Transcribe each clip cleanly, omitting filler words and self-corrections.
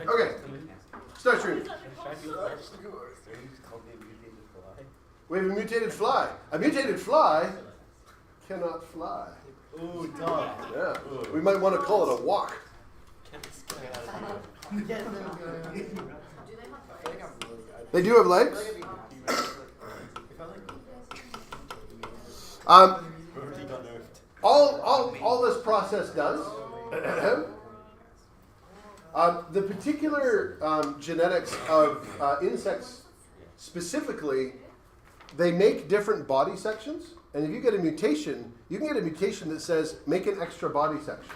Okay, start shooting. We have a mutated fly. A mutated fly cannot fly. Ooh, dog. Yeah, we might want to call it a walk. They do have legs. All this process does. The particular genetics of insects specifically, they make different body sections. And if you get a mutation, you can get a mutation that says make an extra body section.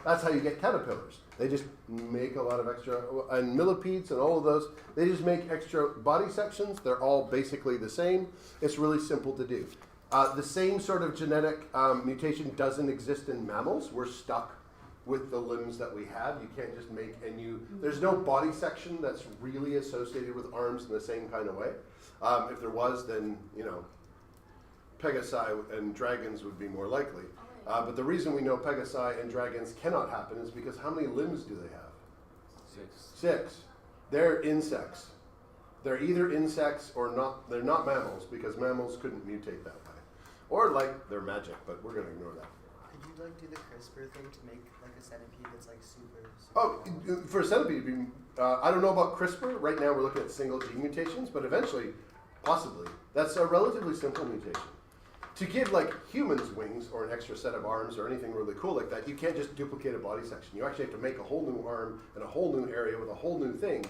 That's how you get caterpillars. They just make a lot of extra, and millipedes and all of those, they just make extra body sections. They're all basically the same. It's really simple to do. The same sort of genetic mutation doesn't exist in mammals. We're stuck with the limbs that we have. You can't just make a new, there's no body section that's really associated with arms in the same kind of way. If there was, then, you know, Pegasi and dragons would be more likely. But the reason we know Pegasi and dragons cannot happen is because how many limbs do they have? 6. They're insects. They're either insects or not. They're not mammals because mammals couldn't mutate that way. Or like they're magic, but we're going to ignore that. Could you like do the CRISPR thing to make like a centipede that's like super Oh, for a centipede, I don't know about CRISPR. Right now we're looking at single gene mutations, but eventually, possibly, that's a relatively simple mutation. To give like humans wings or an extra set of arms or anything really cool like that, you can't just duplicate a body section. You actually have to make a whole new arm and a whole new area with a whole new thing.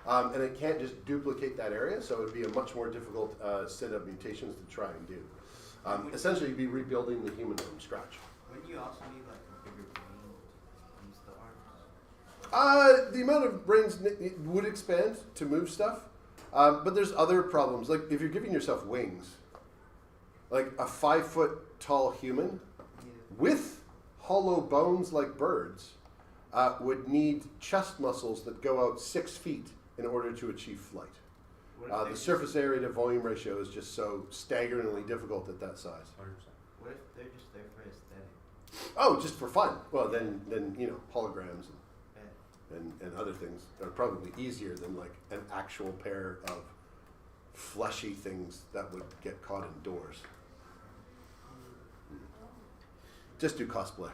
And it can't just duplicate that area, so it would be a much more difficult set of mutations to try and do. Essentially, you'd be rebuilding the human from scratch. Wouldn't you also need like a bigger brain to use the arms? The amount of brains would expand to move stuff, but there's other problems. Like if you're giving yourself wings, like a 5-foot tall human with hollow bones like birds would need chest muscles that go out 6 feet in order to achieve flight. The surface area to volume ratio is just so staggeringly difficult at that size. 100%. What if they're just there for aesthetic? Oh, just for fun. Well, then you know, holograms and other things are probably easier than like an actual pair of fleshy things that would get caught indoors. Just do cosplay.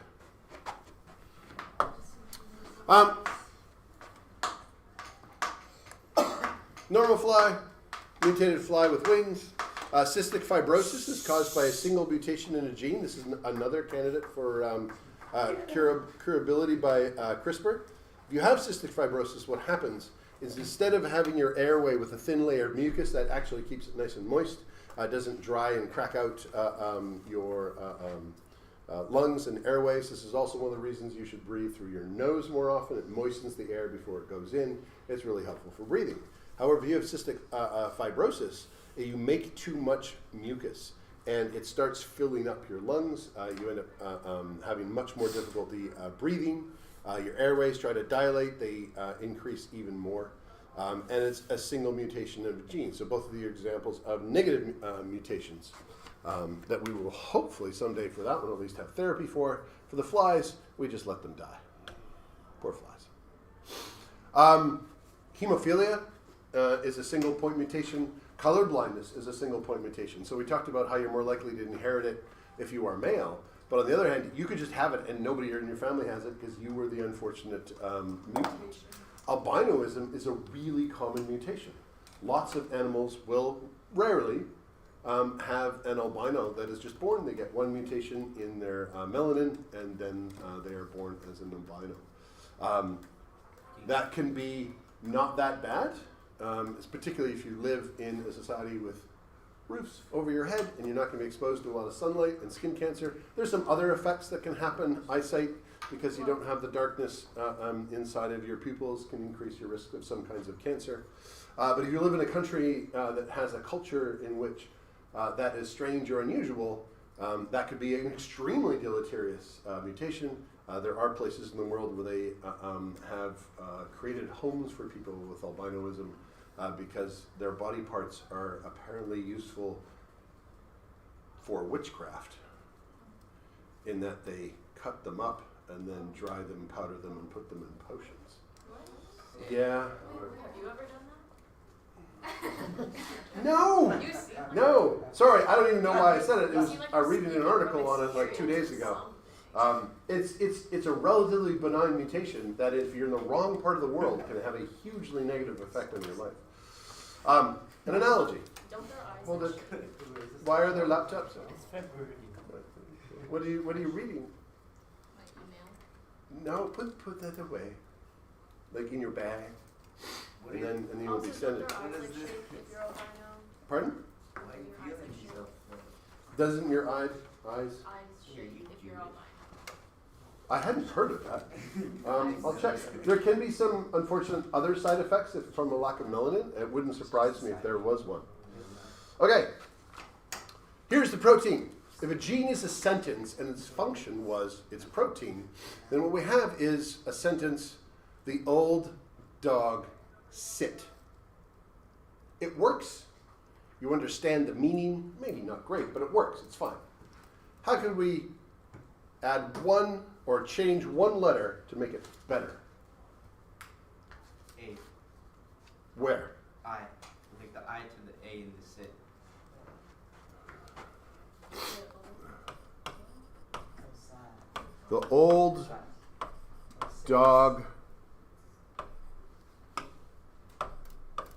Normal fly, mutated fly with wings. Cystic fibrosis is caused by a single mutation in a gene. This is another candidate for curability by CRISPR. If you have cystic fibrosis, what happens is instead of having your airway with a thin layer of mucus that actually keeps it nice and moist, doesn't dry and crack out your lungs and airways. This is also one of the reasons you should breathe through your nose more often. It moistens the air before it goes in. It's really helpful for breathing. However, if you have cystic fibrosis, you make too much mucus and it starts filling up your lungs. You end up having much more difficulty breathing. Your airways try to dilate, they increase even more. And it's a single mutation of a gene. So both of the examples of negative mutations that we will hopefully someday for that one at least have therapy for. For the flies, we just let them die. Poor flies. Hemophilia is a single point mutation. Color blindness is a single point mutation. So we talked about how you're more likely to inherit it if you are male. But on the other hand, you could just have it and nobody in your family has it because you were the unfortunate mutant. Albinoism is a really common mutation. Lots of animals will rarely have an albino that is just born. They get one mutation in their melanin and then they are born as an albino. That can be not that bad, it's particularly if you live in a society with roofs over your head and you're not going to be exposed to a lot of sunlight and skin cancer. There's some other effects that can happen. Eyesight, because you don't have the darkness inside of your pupils, can increase your risk of some kinds of cancer. But if you live in a country that has a culture in which that is strange or unusual, that could be an extremely deleterious mutation. There are places in the world where they have created homes for people with albinoism because their body parts are apparently useful for witchcraft in that they cut them up and then dry them, powder them, and put them in potions. Yeah. Have you ever done that? No. You see? No. Sorry, I don't even know why I said it. It You was seem like I you're reading an speaking article from on it like 2 days ago. experience. It's a relatively benign mutation that if you're in the wrong part of the world can have a hugely negative effect on your life. An analogy. Don't their eyes Hold like it. shit? Why are there laptops? It's February. What are you reading? My email? No, put that away. Like in your bag. What And are then you, you'll Also, be don't sending. their eyes What like is this? shake if you're albino? Pardon? why are you feeling yourself? Doesn't your eyes? Eyes Yeah, shake you if do you're it. albino. I hadn't heard of that. I'll check. There can be some unfortunate other side effects if from a lack of melanin. It wouldn't surprise me if there was one. Okay. Here's the protein. If a gene is a sentence and its function was its protein, then what we have is a sentence, the old dog sit. It works. You understand the meaning, maybe not great, but it works, it's fine. How could we add one or change one letter to make it better? A. Where? I. Like the I to the A in the sit. The old dog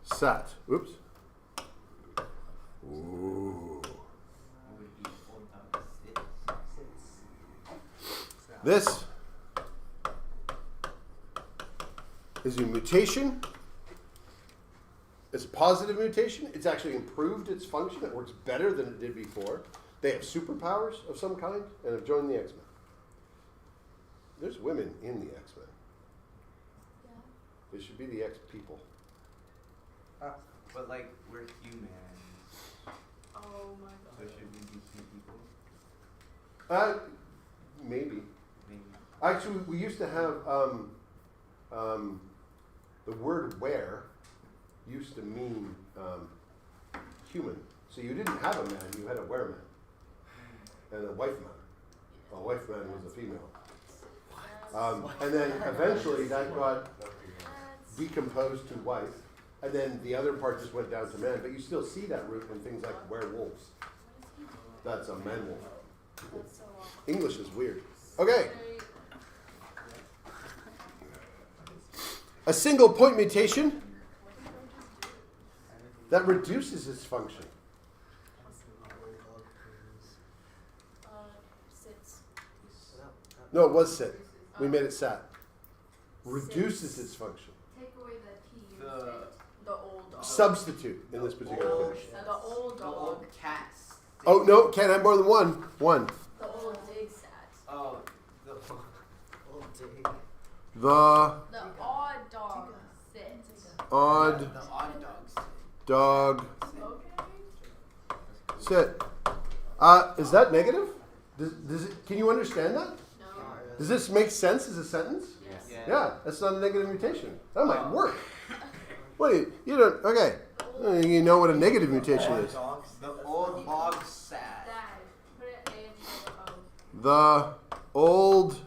sat. Oops. Ooh. It would be old dog sits. This is a mutation. It's a positive mutation. It's actually improved its function. It works better than it did before. They have superpowers of some kind and have joined the X-Men. There's women in the X-Men. Yeah. They should be the X-people. But like we're humans, Oh my so god. should we be two people? Maybe. Maybe. Actually, we used to have the word "where" used to mean human. So you didn't have a man; you had a wereman and a wife man. A wife man was a female. And then eventually that got decomposed to wife, and then the other part just went down to man. But you still see that root in things like werewolves. That's a man wolf. That's so awful. English is weird. Okay. A single point mutation that reduces its function. Sits. No, it was sit. We made it sat. Reduces its function. Take away the T. The The old dog. Substitute in this particular old- case. The old the dog. old cats. Oh, no, can't have more than one. One. The old dig sat. Oh, the old dig. The The odd dog sits. odd The odd dogs. dog Okay. sit. Is that negative? Does it, can you understand that? No. Does this make sense as a sentence? Yes. Yeah, that's not a negative mutation. That might work. What do you don't, okay. You know what a negative mutation is. The old bog sat. Dad, put it A instead of O. The old,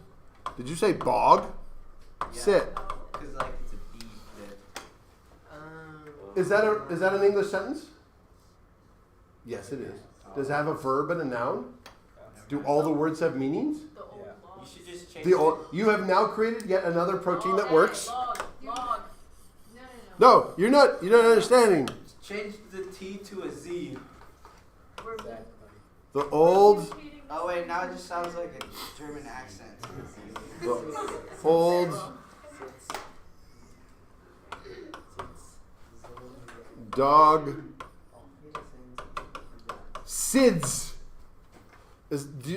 did you say bog? Sit. Because like it's a deep that. Is that an English sentence? Yes, it is. Does it have a verb and a noun? Do all the words have meanings? The old log. You should just change The old, you have now created yet another protein that works. Log. Log. No. No, you're not understanding. Change the T to a Z. We're The old, mutating Oh wait, now it just sounds like a German accent. the old dog SIDS.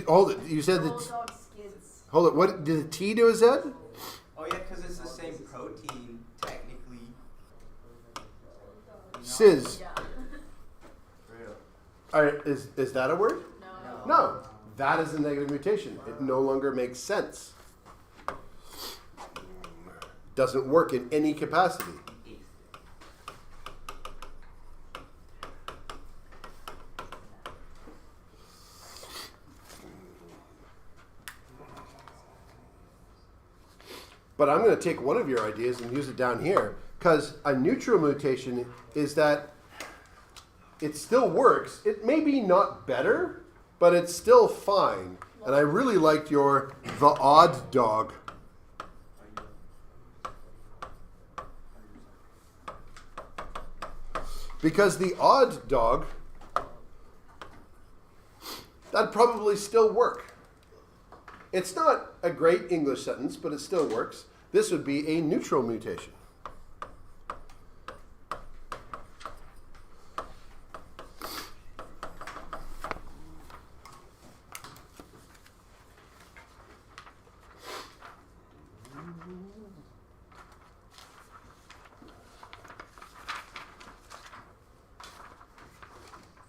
Hold it. You said the old that. dog skids. Hold it. What did the T do? A Z? Oh yeah, because it's the same protein technically. You know? Sizz. Yeah. Real. All right. Is that a word? No. No. That is a negative mutation. It no longer makes sense. Doesn't work in any capacity. But I'm going to take one of your ideas and use it down here, because a neutral mutation is that it still works. It may be not better, but it's still fine. And I really liked your the odd dog. Because the odd dog, that'd probably still work. It's not a great English sentence, but it still works. This would be a neutral mutation.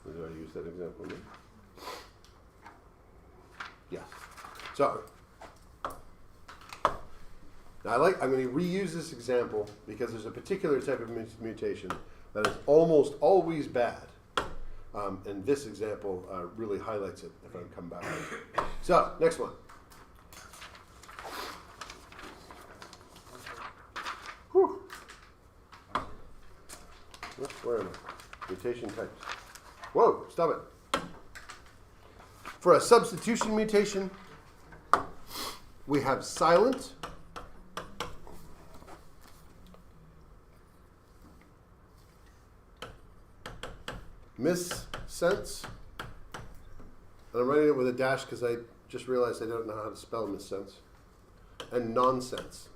Did I use that example? Yeah. So, now I'm going to reuse this example because there's a particular type of mutation that is almost always bad. And this example really highlights it if I come back. So, next one. Whew. Where am I? Mutation types. Whoa, stop it. For a substitution mutation, we have silent, missense, and I'm writing it with a dash because I just realized I don't know how to spell missense, and nonsense.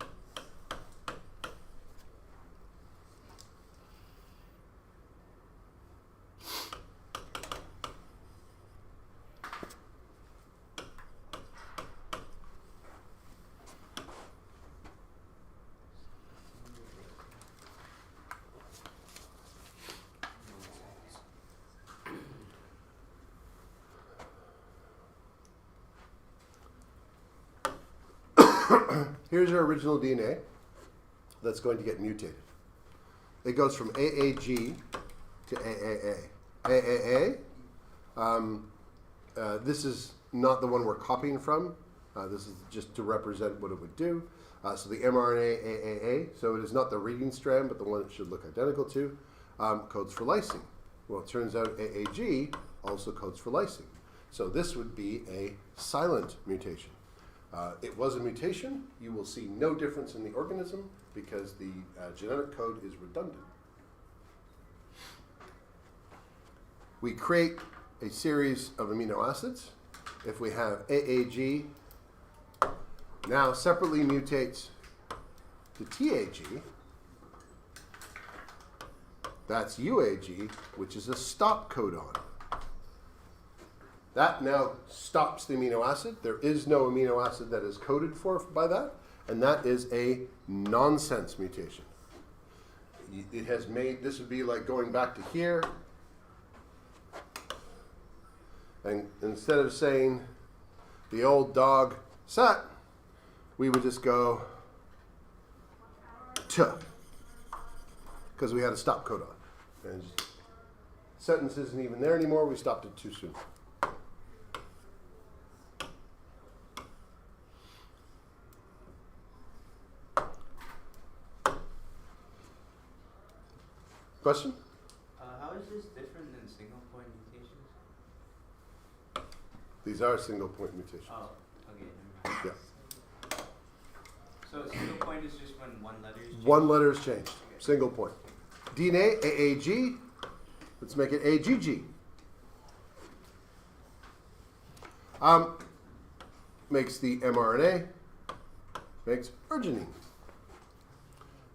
Here's our original DNA that's going to get mutated. It goes from AAG to AAA. This is not the one we're copying from. This is just to represent what it would do. So the mRNA AAA, so it is not the reading strand, but the one it should look identical to, codes for lysine. Well, it turns out AAG also codes for lysine. So this would be a silent mutation. It was a mutation. You will see no difference in the organism because the genetic code is redundant. We create a series of amino acids. If we have AAG, now separately mutates to TAG. That's UAG, which is a stop codon. That now stops the amino acid. There is no amino acid that is coded for by that, and that is a nonsense mutation. It has made, this would be like going back to here, and instead of saying the old dog sat, we would just go t, because we had a stop codon. And sentence isn't even there anymore, we stopped it too soon. Question? How is this different than single point mutations? These are single point mutations. Oh, okay. Never mind. Yeah. So single point is just when one letter is changed? One letter is changed. Okay. Single point. DNA, AAG. Let's make it AGG. Makes the mRNA. Makes arginine.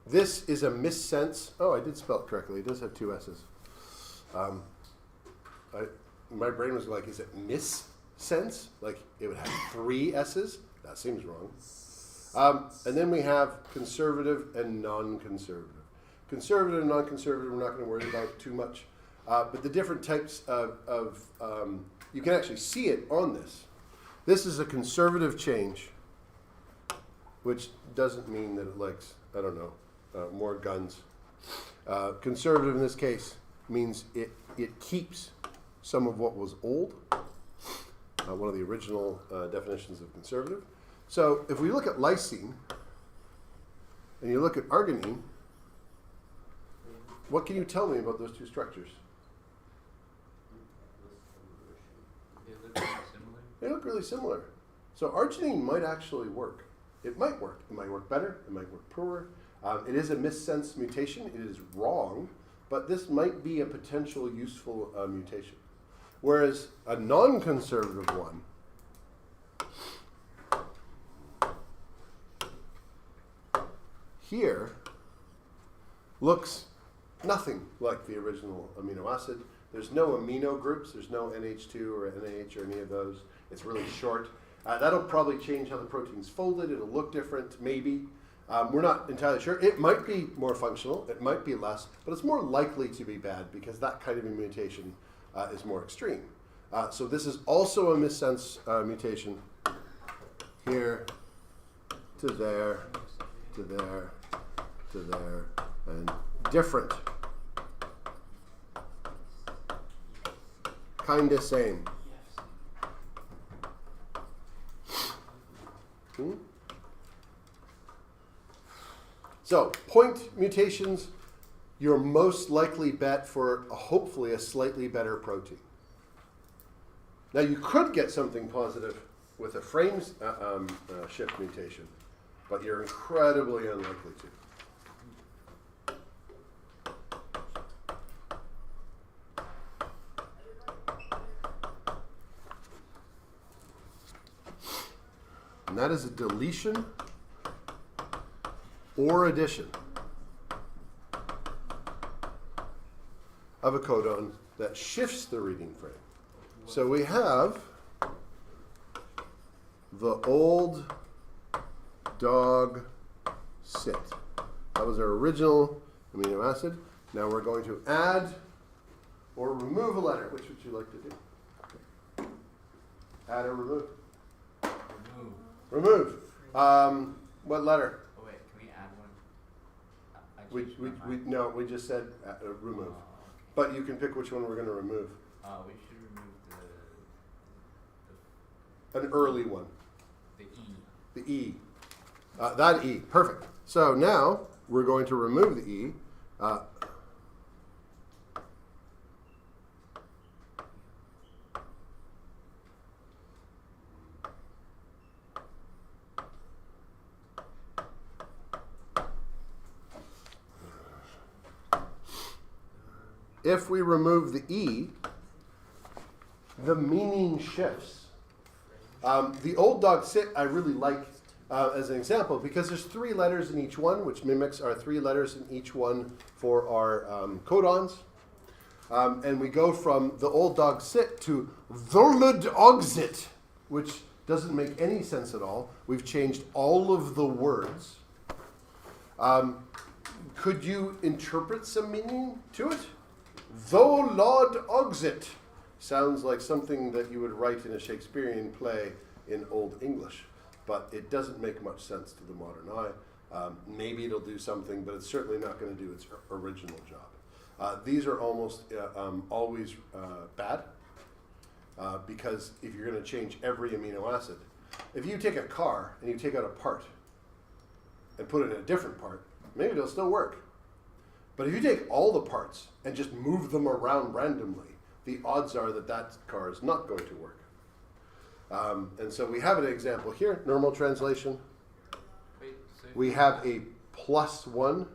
This is a missense. Oh, I did spell it correctly. It does have two S's. My brain was like, is it missense? Like it would have three S's? That seems wrong. And then we have conservative and non-conservative. Conservative and non-conservative we're not going to worry about too much. But the different types of you can actually see it on this. This is a conservative change, which doesn't mean that it likes, I don't know, more guns. Conservative in this case means it keeps some of what was old. One of the original definitions of conservative. So if we look at lysine, and you look at arginine, what can you tell me about those two structures? They look pretty similar. They look really similar. So arginine might actually work. It might work. It might work better. It might work poorer. It is a missense mutation. It is wrong, but this might be a potential useful mutation. Whereas a non-conservative one here looks nothing like the original amino acid. There's no amino groups. There's no NH2 or NH or any of those. It's really short. That'll probably change how the protein's folded. It'll look different, maybe. We're not entirely sure. It might be more functional. It might be less, but it's more likely to be bad because that kind of a mutation is more extreme. So this is also a missense mutation. Here to there, to there, to there, and different. Kinda same. So, point mutations, your most likely bet for hopefully a slightly better protein. Now, you could get something positive with a frame shift mutation, but you're incredibly unlikely to. And that is a deletion or addition of a codon that shifts the reading frame. So we have the old dog sit. That was our original amino acid. Now we're going to add or remove a letter. Which would you like to do? Add or remove? Remove. Remove. What letter? Oh wait, can we add one? No, we just said remove. Okay. But you can pick which one we're going to remove. We should remove An early one. the E. The E. That E. Perfect. So now we're going to remove the E. If we remove the E, the meaning shifts. The old dog sit I really like as an example because there's 3 letters in each one, which mimics our 3 letters in each one for our codons. And we go from the old dog sit to the dog sit, which doesn't make any sense at all. We've changed all of the words. Could you interpret some meaning to it? Though Lord Oxit sounds like something that you would write in a Shakespearean play in Old English, but it doesn't make much sense to the modern eye. Maybe it'll do something, but it's certainly not going to do its original job. These are almost always bad because if you're going to change every amino acid, if you take a car and you take out a part and put it in a different part, maybe it'll still work. But if you take all the parts and just move them around randomly, the odds are that that car is not going to work. And so we have an example here, normal translation. Wait, so We have a +1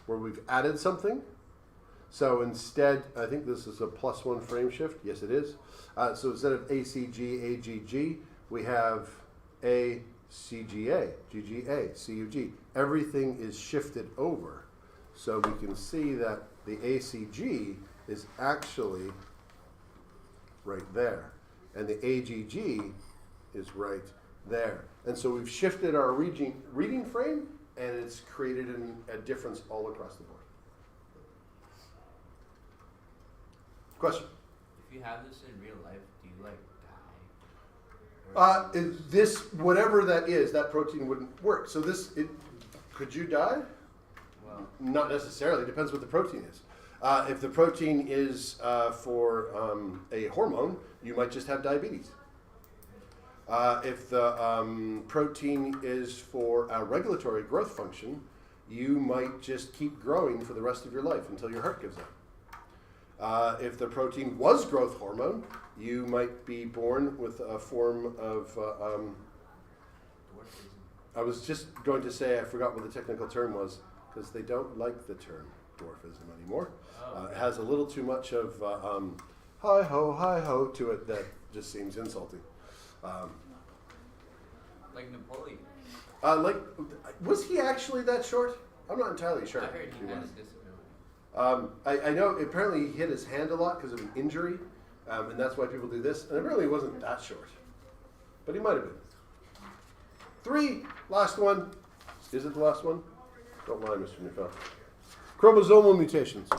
where we've added something. So instead, I think this is a +1 frame shift. Yes, it is. So instead of ACG, AGG, we have ACGA, GGA, CUG. Everything is shifted over. So we can see that the ACG is actually right there. And the AGG is right there. And so we've shifted our reading frame, and it's created a difference all across the board. Question? if you have this in real life, do you like die? Whatever that is, that protein wouldn't work. So could you die? Well, Not necessarily. Depends what the protein is. If the protein is for a hormone, you might just have diabetes. If the protein is for a regulatory growth function, you might just keep growing for the rest of your life until your heart gives up. If the protein was growth hormone, you might be born with a form of, Dwarfism. I was just going to say, I forgot what the technical term was, because they don't like the term dwarfism anymore. Oh, It has a little too much of hi-ho to it that just seems insulting. like Napoleon. Was he actually that short? I'm not entirely sure. I heard he was. has disability. I know apparently he hit his hand a lot because of an injury, and that's why people do this. And apparently he wasn't that short, but he might have been. 3, last one. Is it the last one? Don't lie, Mr. Neufeld. Chromosomal mutations.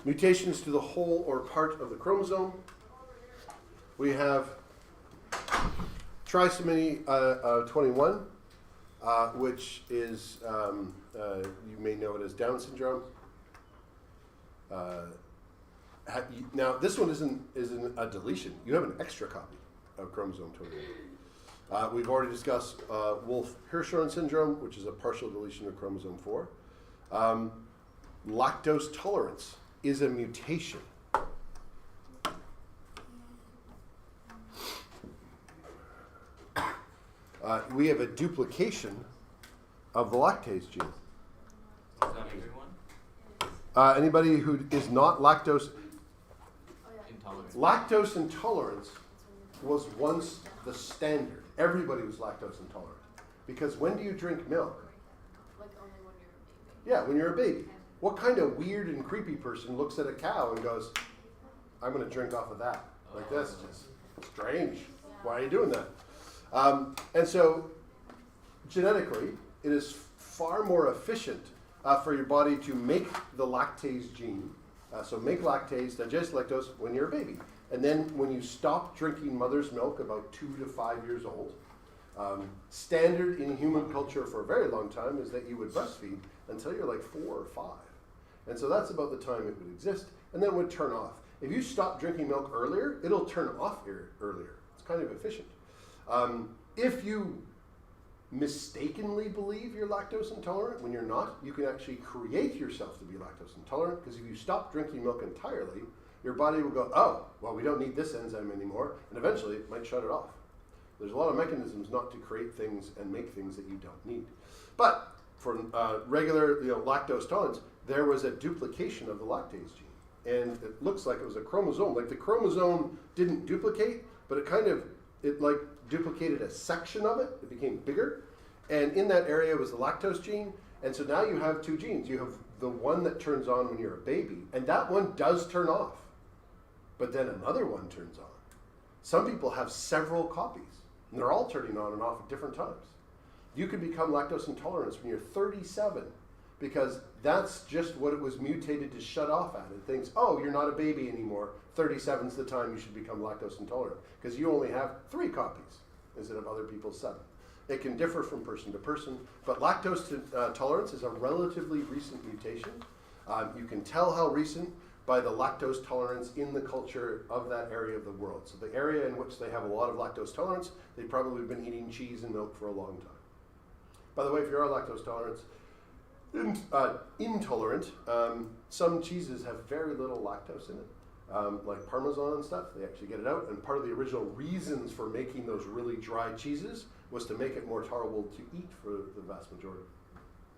Mutations to the whole or part of the chromosome. We have trisomy 21, which is, you may know it as Down syndrome. Now, this one isn't a deletion. You have an extra copy of chromosome 21. We've already discussed Wolff-Hirschhorn syndrome, which is a partial deletion of chromosome 4. Lactose tolerance is a mutation. We have a duplication of the lactase gene. Is that everyone? Anybody who is not lactose Intolerant. lactose intolerance was once the standard. Everybody was lactose intolerant. Because when do you drink milk? Like only when you're a baby. Yeah, when you're a baby. What kind of weird and creepy person looks at a cow and goes, I'm going to drink off of that? Like this, just strange. Why are you doing that? And so, genetically, it is far more efficient for your body to make the lactase gene. So make lactase, digest lactose when you're a baby. And then when you stop drinking mother's milk about 2 to 5 years old, standard in human culture for a very long time is that you would breastfeed until you're like 4 or 5. And so that's about the time it would exist, and then it would turn off. If you stop drinking milk earlier, it'll turn off earlier. It's kind of efficient. If you mistakenly believe you're lactose intolerant when you're not, you can actually create yourself to be lactose intolerant, because if you stop drinking milk entirely, your body will go, oh, well, we don't need this enzyme anymore, and eventually it might shut it off. There's a lot of mechanisms not to create things and make things that you don't need. But for regular lactose tolerance, there was a duplication of the lactase gene. And it looks like it was a chromosome. Like the chromosome didn't duplicate, but it like duplicated a section of it. It became bigger. And in that area was the lactose gene. And so now you have 2 genes. You have the one that turns on when you're a baby, and that one does turn off. But then another one turns on. Some people have several copies, and they're all turning on and off at different times. You could become lactose intolerant when you're 37, because that's just what it was mutated to shut off at. It thinks, oh, you're not a baby anymore. 37's the time you should become lactose intolerant, because you only have 3 copies instead of other people's 7. It can differ from person to person, but lactose tolerance is a relatively recent mutation. You can tell how recent by the lactose tolerance in the culture of that area of the world. So the area in which they have a lot of lactose tolerance, they've probably been eating cheese and milk for a long time. By the way, if you are lactose intolerant, some cheeses have very little lactose in it, like Parmesan and stuff. They actually get it out, and part of the original reasons for making those really dry cheeses was to make it more tolerable to eat for the vast majority.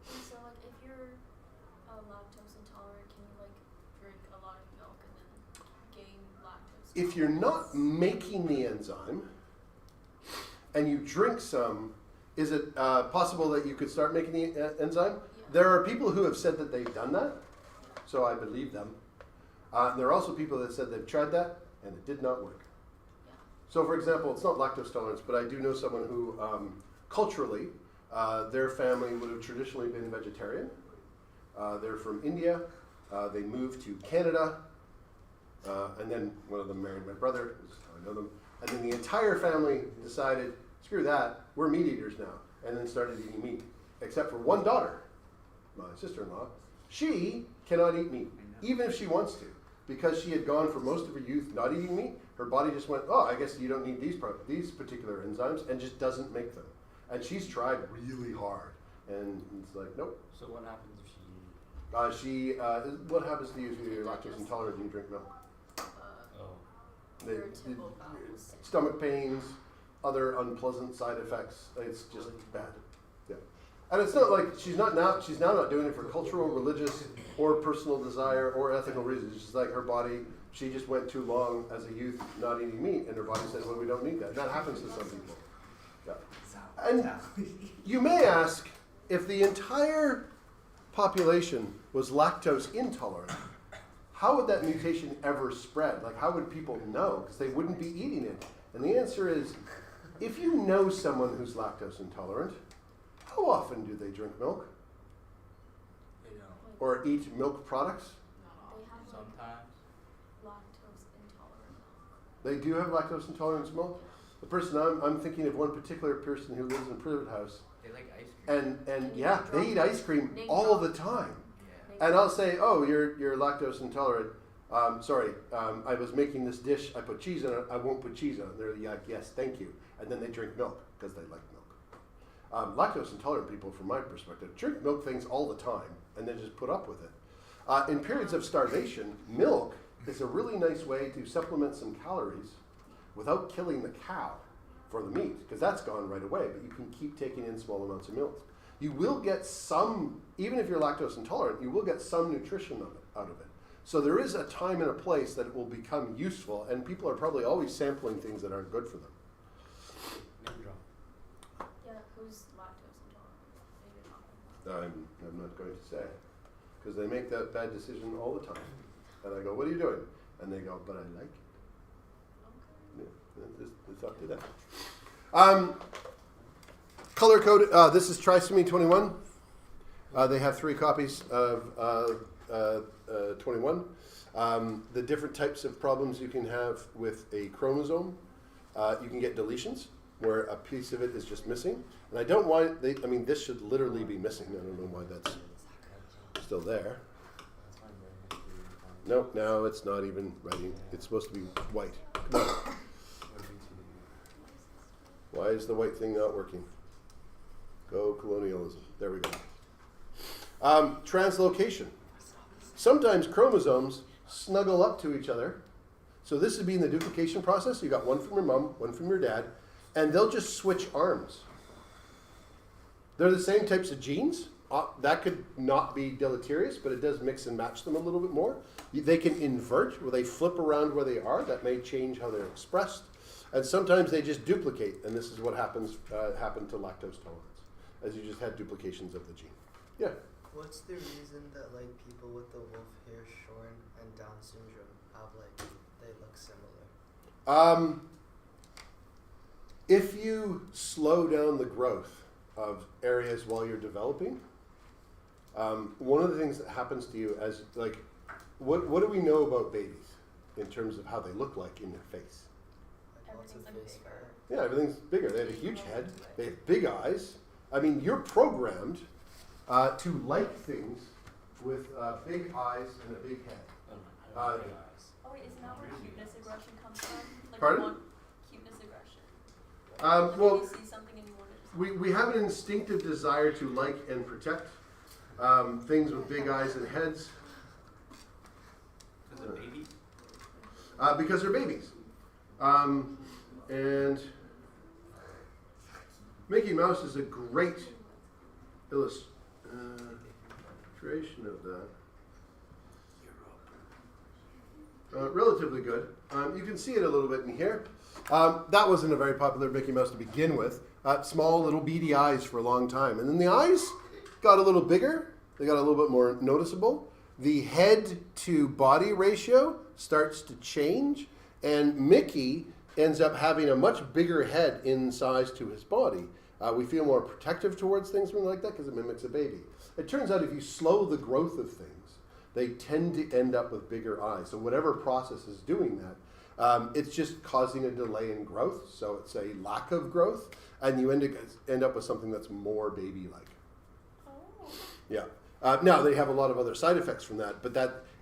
So like if you're lactose intolerant, can you like drink a lot of milk and then gain lactose? If you're not making the enzyme and you drink some, is it possible that you could start making the enzyme? Yeah. There are people who have said that they've done that, so I believe them. There are also people that said they've tried that and it did not work. Yeah. So for example, it's not lactose tolerance, but I do know someone who culturally, their family would have traditionally been vegetarian. They're from India. They moved to Canada, and then one of them married my brother, this is how I know them. And then the entire family decided, screw that, we're meat eaters now, and then started eating meat. Except for one daughter, my sister-in-law. She cannot eat meat, even if she wants to. because she had gone for most of her youth not eating meat, her body just went, oh, I guess you don't need these particular enzymes, and just doesn't make them. And she's tried really hard, and it's like, nope. So what happens if What happens to you if you're lactose intolerant and you drink milk? They- Irritable bowels. Stomach pains, other unpleasant side effects. It's just bad. Yeah. And it's not like she's now not doing it for cultural, religious, or personal desire or ethical reasons. It's just like her body, she just went too long as a youth not eating meat, and her body says, well, we don't need that. That happens to some people. Yeah. And you may ask, if the entire population was lactose intolerant, how would that mutation ever spread? Like, how would people know? Because they wouldn't be eating it. And the answer is, if you know someone who's lactose intolerant, how often do they drink milk they don't? or eat milk products? They have like Sometimes. lactose intolerant milk. They do have lactose intolerance milk. The person I'm thinking of one particular person who lives in Privet House, They like ice cream. and yeah, they eat ice cream all the time. Yeah. And I'll say, oh, you're lactose intolerant. Sorry, I was making this dish. I put cheese on it. I won't put cheese on it. They're like, yes, thank you. And then they drink milk because they like milk. Lactose intolerant people, from my perspective, drink milk things all the time and then just put up with it. In periods of starvation, milk is a really nice way to supplement some calories without killing the cow for the meat, because that's gone right away, but you can keep taking in small amounts of milk. You will get some, even if you're lactose intolerant, you will get some nutrition out of it. So there is a time and a place that it will become useful, and people are probably always sampling things that aren't good for them. Name drop. Yeah, who's lactose intolerant? Maybe not. I'm not going to say, because they make that bad decision all the time. And I go, what are you doing? And they go, but I like it. Yeah, it's up to them. Color coded, this is Trisomy 21. They have 3 copies of 21. The different types of problems you can have with a chromosome. You can get deletions, where a piece of it is just missing. And I don't want, this should literally be missing. I don't know why that's still there. Nope, now it's not even writing. It's supposed to be white. Come on. Why is the white thing not working? Go colonialism. There we go. Translocation. Sometimes chromosomes snuggle up to each other. So this would be in the duplication process. You got one from your mom, one from your dad, and they'll just switch arms. They're the same types of genes. That could not be deleterious, but it does mix and match them a little bit more. They can invert, where they flip around where they are. That may change how they're expressed. And sometimes they just duplicate, and this is what happened to lactose tolerance, as you just had duplications of the gene. Yeah? What's the reason that like people with the wolf hair shorn and Down syndrome have like they look similar? If you slow down the growth of areas while you're developing, one of the things that happens to you as like, what do we know about babies in terms of how they look like in their face? Like lots of Everything's, like, face bigger. hair. Yeah, everything's bigger. They have a huge head. They have big eyes. I mean, you're programmed to like things with big eyes and a big head. I don't know. Oh wait, isn't that where cuteness aggression comes from? Like Pardon? you want cuteness aggression. Like Well, if you see something and you want it. we have an instinctive desire to like and protect things with big eyes and heads Is it baby? because they're babies. And Mickey Mouse is a great illustration of that. Relatively good. You can see it a little bit in here. That wasn't a very popular Mickey Mouse to begin with. Small little beady eyes for a long time. And then the eyes got a little bigger. They got a little bit more noticeable. The head to body ratio starts to change. And Mickey ends up having a much bigger head in size to his body. We feel more protective towards things when like that because it mimics a baby. It turns out if you slow the growth of things, they tend to end up with bigger eyes. So whatever process is doing that, it's just causing a delay in growth. So it's a lack of growth, and you end up with something that's more baby-like. Oh. Yeah. Now they have a lot of other side effects from that, but that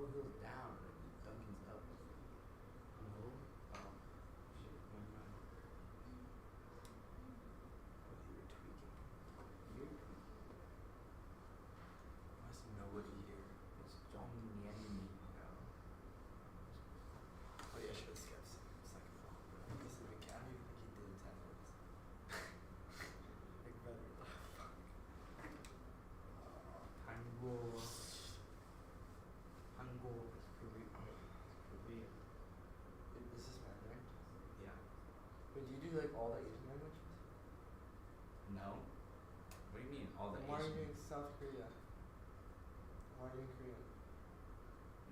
Cobble Hill's down, Duncan's up. No. Oh, shit, never mind. Oh, you were tweaking. You're tweaking. Must have nobody here. It's John Yanni. Oh yeah, I should have skipped second round. This is I don't even think he did attendance. Like better. Fuck. Tango. Tango. Korea. This is Mandarin? Yeah. Wait, do you do like all the Asian languages? No. What do you mean all the Why are you Asian? doing South Korea? Why are you doing Korean?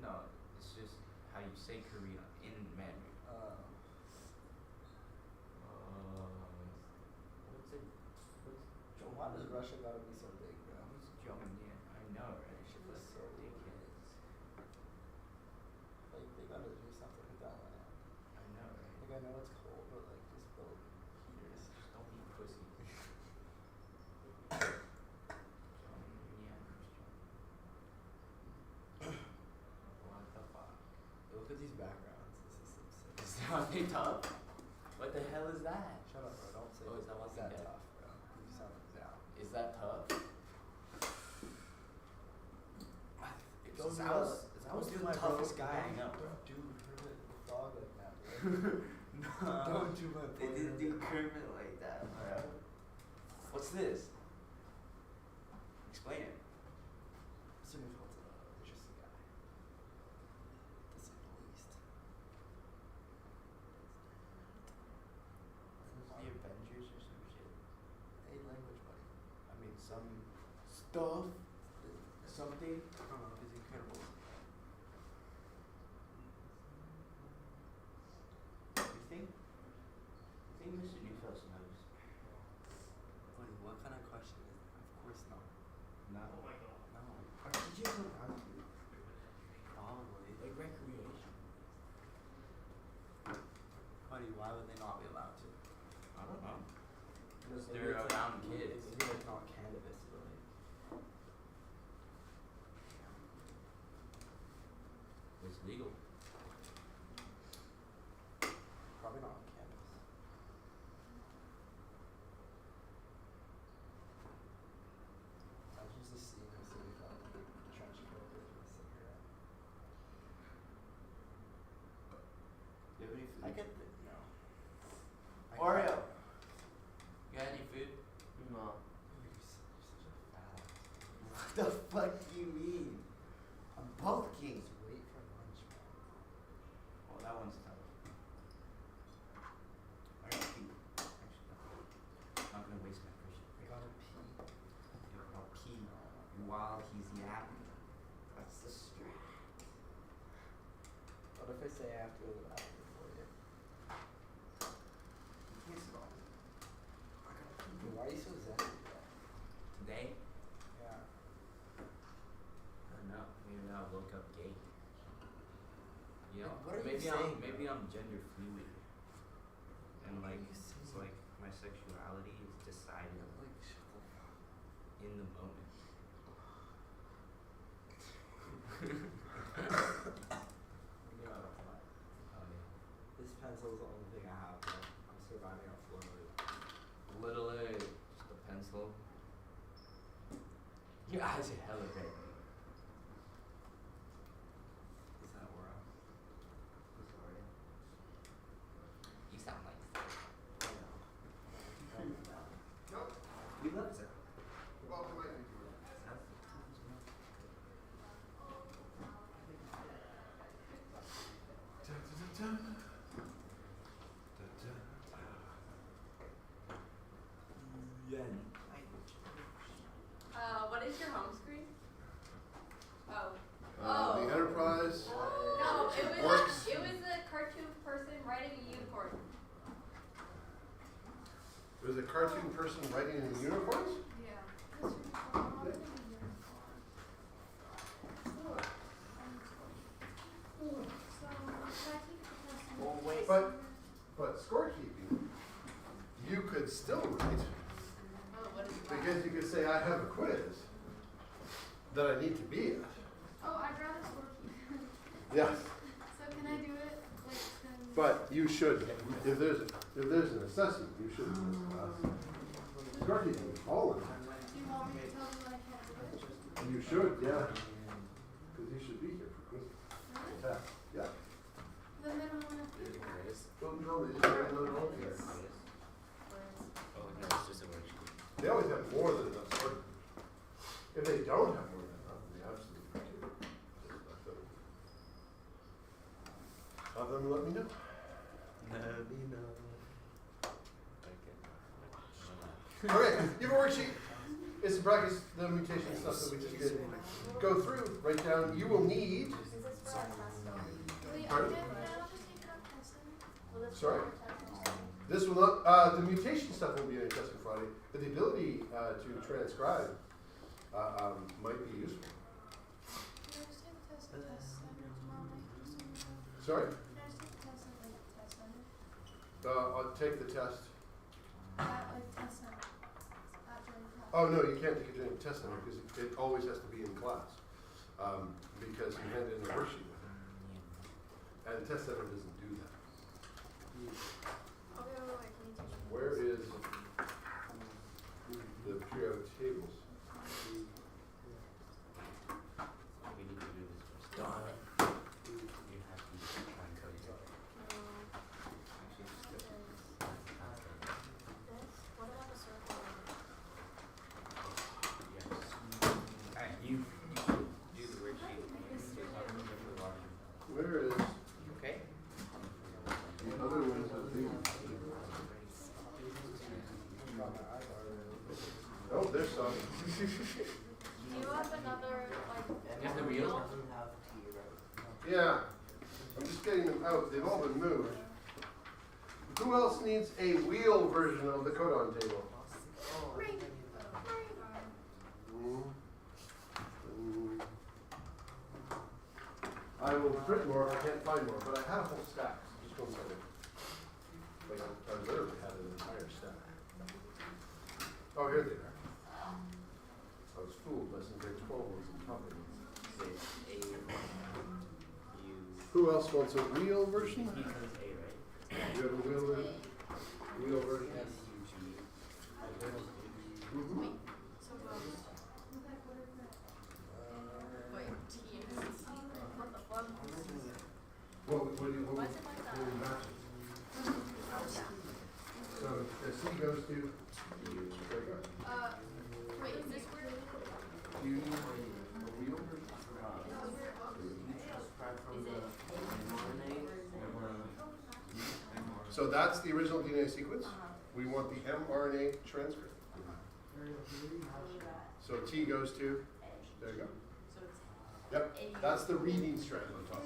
No, it's just how you say Korea in Mandarin. What's it? What's Why does Russia gotta be so big, bro? What's Jomanian? I know, right? Should be But so ridiculous. Like, they gotta do something with that land. I know, right? Like, I know it's cold, but like, just build heaters. Just don't eat pussy. What the fuck? Look at these backgrounds. This is so sick. Is that they tough? What the hell is that? Shut up, bro. Don't say Oh, is that it's Walking that Dead? tough, bro. You sound down. Is that tough? Don't do Sounds don't do the my toughest bro. guy I know. Don't do Kermit the Frog like that, bro. No. Don't do my They boy didn't Kermit. do Kermit like that, bro. What's this? Explain it. Mr. Newfield's an interesting guy. To say the least. The Avengers or some shit. Hey, language, buddy. I mean, some stuff. Something. I don't know. He's incredible. You think Mr. Neufeld knows? Buddy, what kind of question is that? Of course not. No. No. Our teachers don't have to. Probably. Like recreation. Buddy, why would they not be allowed to? I don't know. Because Maybe they're it's around like, kids. Maybe like not cannabis, but like. It's legal. Probably not on campus. I was just seeing Mr. Newfield in a trench coat with a cigarette. You have any food? I get the no. Oreo. You got any food? No. You're such a fat ass. What the fuck do you mean? I'm bulking. Just wait for lunch, man. Oh, that one's tough. I gotta pee. Actually, no. I'm not gonna waste my precious. I gotta pee. I'll pee while he's yapping. That's the strat. What if I say I have to go to the bathroom for you? You can't sit on it. I gotta pee. Dude, why are you so zen today? Today? Yeah. I don't know. Maybe I woke up gay. You know, Like, what are you maybe saying, maybe I'm gender fluid. And What are like you it's saying? like my sexuality is decided Like, shut the fuck in the moment. You know what? Oh yeah. This pencil is the only thing I have, bro. I'm surviving on fluid. Literally just a pencil. Your eyes are hella red. Is that Aura? Who's Oreo? You sound like Nope. we love Zach. Welcome, my people. Yen. What is your home screen? Oh. The Enterprise. No, it was Works. a cartoon person riding a unicorn. There's a cartoon person riding in unicorns? Yeah. Oh wait. But scorekeeping, you could still write, Oh, what is that? because you could say, I have a quiz that I need to be at. Oh, I'd rather scorekeep. Yes, So can I do it like then? but you should, if there's an assessment, you should do this class. Correct, all of them. Do you want me to tell them I can't do it? You should, yeah. Because you should be here for Christmas. Really? Yeah. Yeah. Then they don't want to do it. Well, no, they just have another one here. They always have more than enough work. If they don't have more than enough, they absolutely do. Just let them. Have them let me know. Let me know. Okay, you have a worksheet. It's to practice the mutation stuff that we just did. Go through, write down. You will need. Is this for our test though? Wait, Pardon? I don't just take out testing. Will this Sorry? for our test? This will not. The mutation stuff won't be any test on Friday, but the ability to transcribe might be useful. Can I just take the test and test center tomorrow night or something? Sorry. Can I just take the test and like test center? I'll take the test. At like test center. After the class. Oh no, you can't take it during the test center because it always has to be in class because you hand in a worksheet with it, and the test center doesn't do that. Okay, wait, can you teach me? Where is the periodic tables? We need to do this first. Darn it. You have to try and code it. Actually, just go. This? What about the circle? Yes. Alright, you do the worksheet. Where is You okay? the other ones that they? Oh, there's some. Do you have another, like, You have the wheel? Doesn't have tea, right? Yeah, I'm just getting them out. They've all been moved. Who else needs a wheel version of the codon table? Ring. I will print more if I can't find more, but I had a whole stack. Just one second. Like I literally had an entire stack. Oh, here they are. I was fooled by some grade 12 ones in top of them. Who else wants a wheel version? Because it's A, right? You have a wheel version? Mhm. so goes, wait, T and C, what the fuck? What do you, Why is it like that? what do you match it? So the C goes to, there you go. Wait, is this where? Do you need a wheel version? So that's the original DNA sequence. We want the mRNA transcript. So T goes to, there you go. Yep, that's the reading strand on top.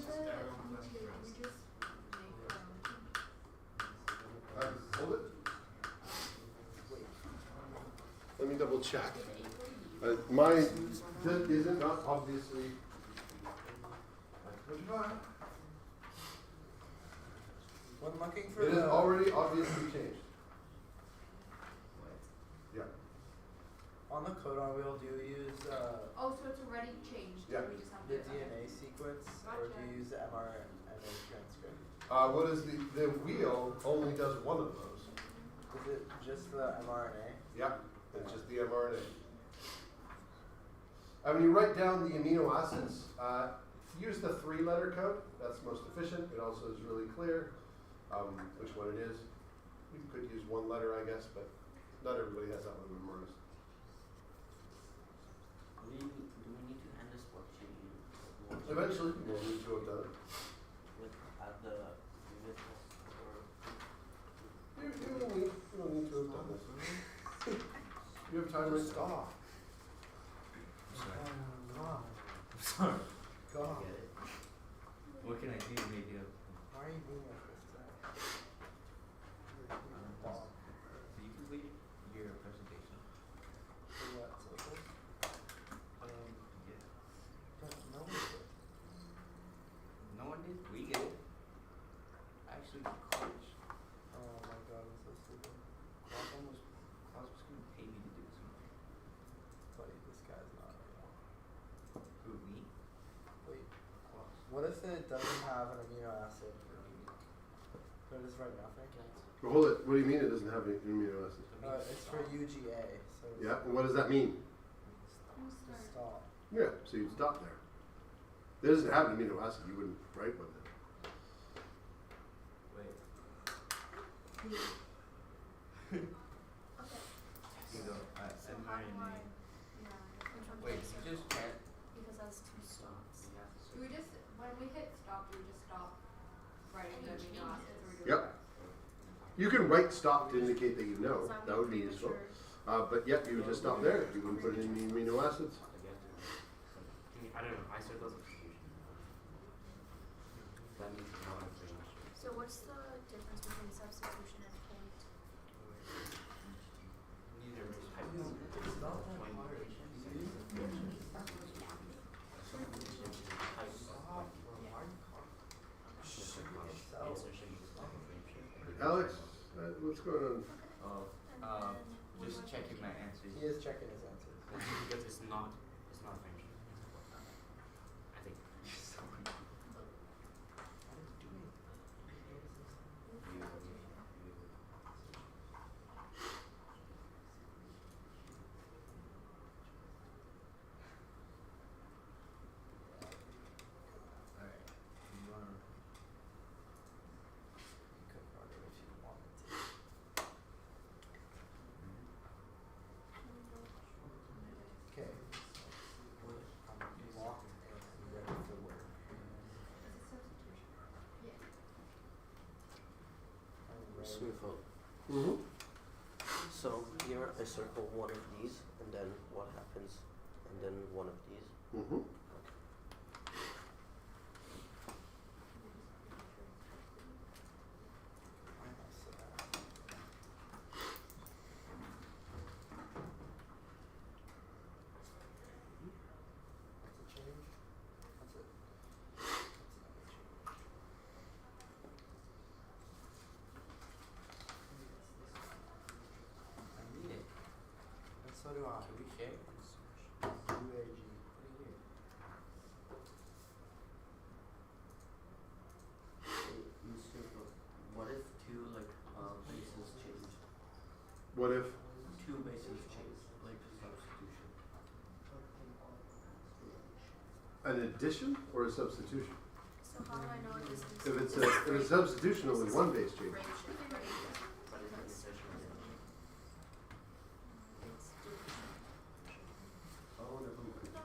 Hold it. Let me double check. Mine isn't not obviously. What I'm looking for It is already obviously changed. Yeah. on the codon wheel, do you use Oh, so it's already changed. Yeah. We just have the to. DNA sequence or do you use the mRNA transcript? What is the wheel only does one of those. Is it just the mRNA? Yeah, it's just the mRNA. When you write down the amino acids, use the 3-letter code. That's most efficient. It also is really clear which one it is. You could use 1 letter, I guess, but not everybody has that one memorized. Do we need to end this worksheet? Eventually, we'll need to have done it. With the unit test or You don't need to have done this. You have time right now. God. sorry. God. Get it? What can I do to make it up? Why are you being like this today? So you completed your presentation. For what? Social? Yeah. No one did. No one did? We did. Actually, college. Oh my god, I'm so stupid. Klaus was gonna pay me to do something. and it doesn't have an amino acid. So just write nothing. Well, hold it. What do you mean it doesn't have any amino acids? It's for UGA. So it's Yeah. And what does that mean? just stop. Yeah. So you'd stop there. It doesn't have an amino acid. You wouldn't write one then. Wait. Okay. You go. So And how my do I? name. Yeah. Which one Wait, do I you start? just can't. Because that's two stops. Do we just, when we hit stop, do we just stop writing the amino acids or do we Yep. You can write stop to indicate that you know. So I'm That would be useful. premature. But yet you would just stop there. You wouldn't put in any amino acids. I don't know. I said those execution. That means not information. So what's the difference between substitution and point? Neither. It's not that hard. Alex, what's going on? Oh, And then what just do I checking put my here? answers. He is checking his answers. Because it's not function. I think. Alright. You wanna. You could run it if you wanted to. Okay. I'm locked and ready for work. I'm ready. Sweetfoot. Mm-hmm. So here I circle one of these, and then what happens, and then one of these. Mm-hmm. I must have that. That's a change. That's it. That's another change. I need it. And so do I. Can we share? UAG. Put it here. What if two bases change? What if? Two bases change, like substitution. An addition or a substitution? So how do I know if this is? If it's substitution, only one base change. Right shift, right? But it's an insertion. It's division. Oh, never mind. No.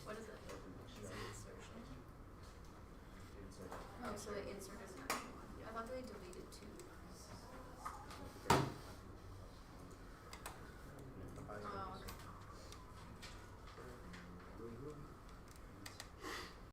What is it? It's an insertion. Insert. Oh, so the insert is an actual one. I thought they deleted